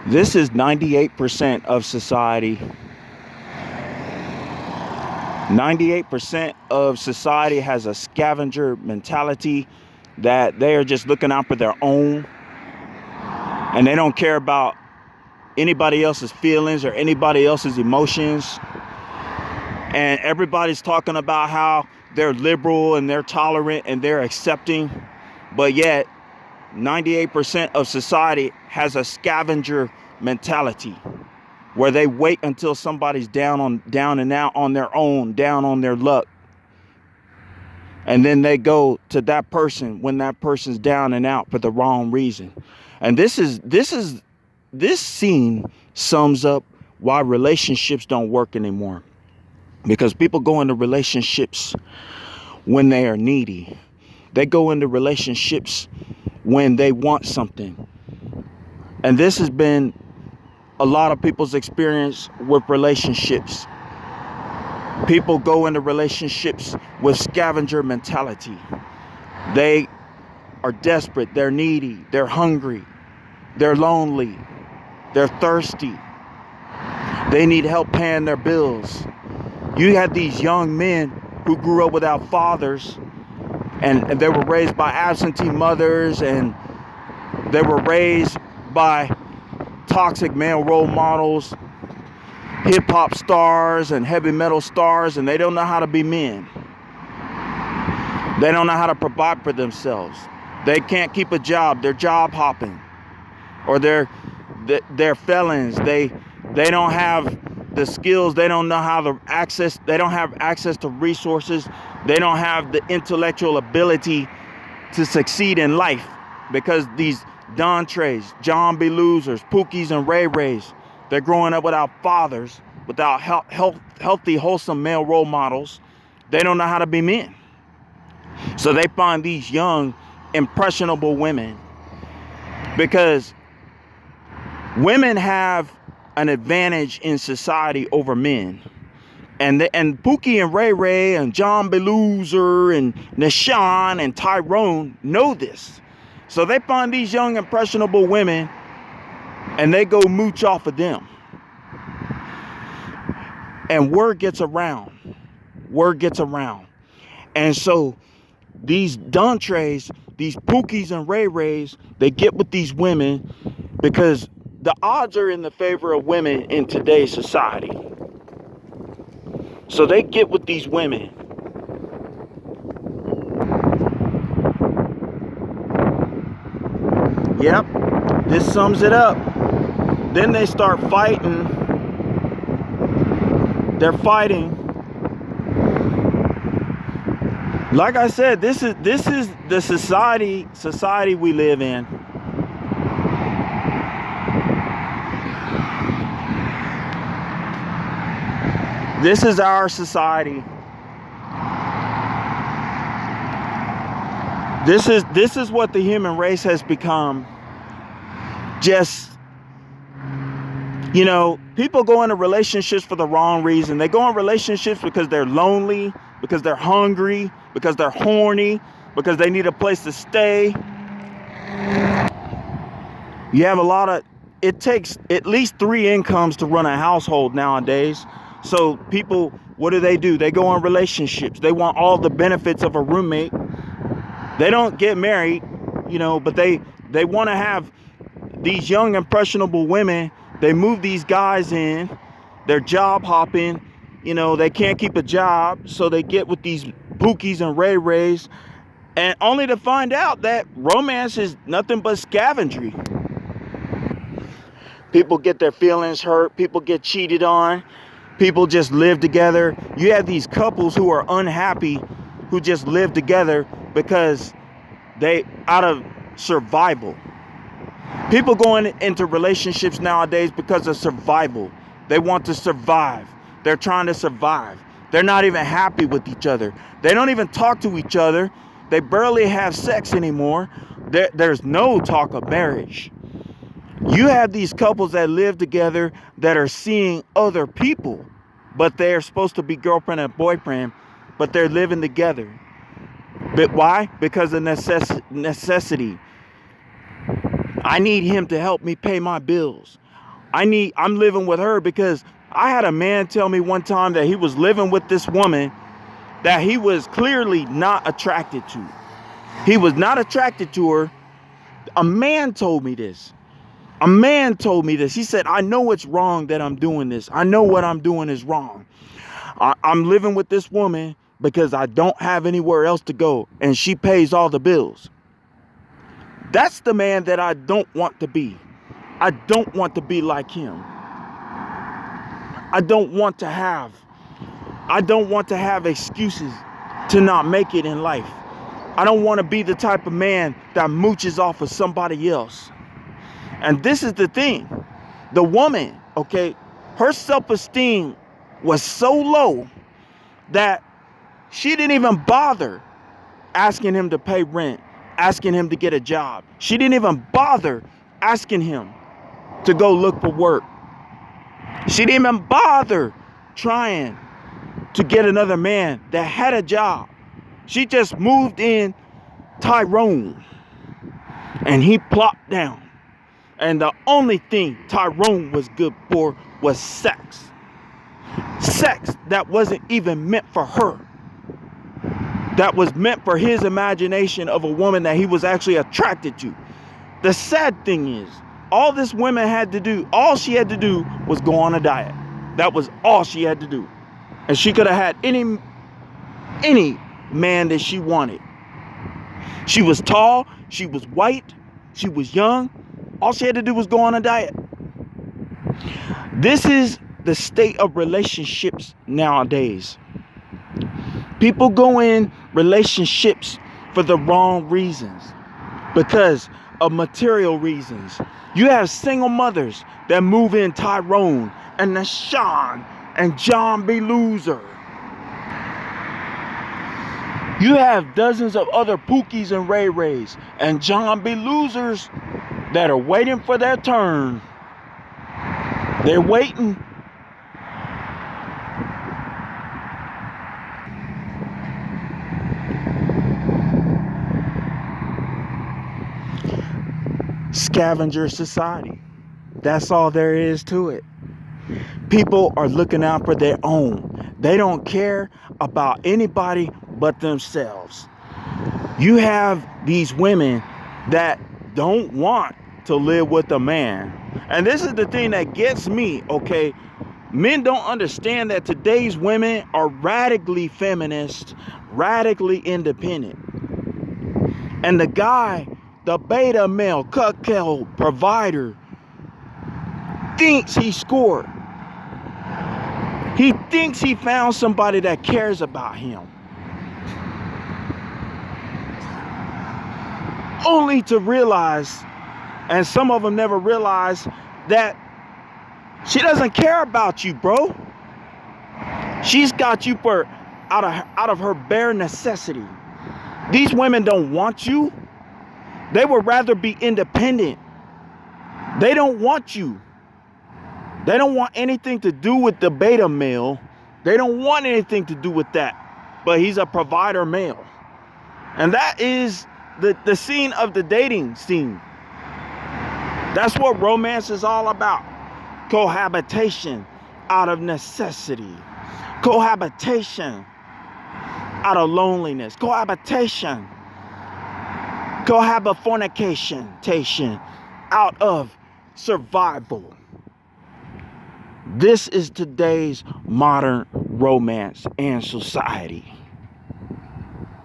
This is 98% of society. 98% of society has a scavenger mentality that they are just looking out for their own, and they don't care about anybody else's feelings or anybody else's emotions. And everybody's talking about how they're liberal and they're tolerant and they're accepting, but yet 98% of society has a scavenger mentality where they wait until somebody's down and out on their own, down on their luck, and then they go to that person when that person's down and out for the wrong reason. And this scene sums up why relationships don't work anymore, because people go into relationships when they are needy. They go into relationships when they want something. And this has been a lot of people's experience with relationships. People go into relationships with scavenger mentality. They are desperate, they're needy, they're hungry, they're lonely, they're thirsty. They need help paying their bills. You had these young men who grew up without fathers, and they were raised by absentee mothers, and they were raised by toxic male role models, hip-hop stars and heavy metal stars, and they don't know how to be men. They don't know how to provide for themselves. They can't keep a job. They're job hopping, or they're felons. They don't have the skills. They don't know how to access. They don't have access to resources. They don't have the intellectual ability to succeed in life, because these Don Treys, John B. Losers, Pookies, and Ray Rays, they're growing up without fathers, without healthy, wholesome male role models. They don't know how to be men. So they find these young, impressionable women, because women have an advantage in society over men. And Pookie and Ray Ray and John B. Loser and Nishan and Tyrone know this. So they find these young, impressionable women, and they go mooch off of them. And word gets around. Word gets around. And so these Dontres, these Pookies and Ray Rays, they get with these women because the odds are in the favor of women in today's society. So they get with these women. Yep, this sums it up. Then they start fighting. They're fighting. Like I said, this is the society we live in. This is our society. This is what the human race has become. Just, people go into relationships for the wrong reason. They go in relationships because they're lonely, because they're hungry, because they're horny, because they need a place to stay. You have it takes at least 3 incomes to run a household nowadays. So people, what do? They go in relationships. They want all the benefits of a roommate. They don't get married, but they want to have these young, impressionable women. They move these guys in. They're job hopping. They can't keep a job, so they get with these Pookies and Ray Rays, and only to find out that romance is nothing but scavenger. People get their feelings hurt. People get cheated on. People just live together. You have these couples who are unhappy, who just live together because out of survival. People going into relationships nowadays because of survival. They want to survive. They're trying to survive. They're not even happy with each other. They don't even talk to each other. They barely have sex anymore. There's no talk of marriage. You have these couples that live together that are seeing other people, but they're supposed to be girlfriend and boyfriend, but they're living together. But why? Because of necessity. I need him to help me pay my bills. I'm living with her because I had a man tell me one time that he was living with this woman that he was clearly not attracted to. He was not attracted to her. A man told me this. A man told me this. He said, I know it's wrong that I'm doing this. I know what I'm doing is wrong. I'm living with this woman because I don't have anywhere else to go, and she pays all the bills. That's the man that I don't want to be. I don't want to be like him. I don't want to have excuses to not make it in life. I don't want to be the type of man that mooches off of somebody else. And this is the thing. The woman, okay, her self-esteem was so low that she didn't even bother asking him to pay rent, asking him to get a job. She didn't even bother asking him to go look for work. She didn't even bother trying to get another man that had a job. She just moved in Tyrone and he plopped down. And the only thing Tyrone was good for was sex. Sex that wasn't even meant for her. That was meant for his imagination of a woman that he was actually attracted to. The sad thing is, all this woman had to do, all she had to do was go on a diet. That was all she had to do. And she could have had any man that she wanted. She was tall, she was white, she was young. All she had to do was go on a diet. This is the state of relationships nowadays. People go in relationships for the wrong reasons, because of material reasons. You have single mothers that move in Tyrone and Nashawn and John B. Loser. You have dozens of other Pookies and Ray Rays and John B. Losers that are waiting for their turn. They're waiting. Scavenger society. That's all there is to it. People are looking out for their own. They don't care about anybody but themselves. You have these women that don't want to live with a man. And this is the thing that gets me, okay? Men don't understand that today's women are radically feminist, radically independent. And the guy, the beta male, cuckold provider, thinks he scored. He thinks he found somebody that cares about him. Only to realize, and some of them never realize, that she doesn't care about you, bro. She's got you for out of her bare necessity. These women don't want you. They would rather be independent. They don't want you. They don't want anything to do with the beta male. They don't want anything to do with that. But he's a provider male. And that is the scene of the dating scene. That's what romance is all about. Cohabitation out of necessity. Cohabitation out of loneliness. Cohabitation. Cohabifornication out of survival. This is today's modern romance and society.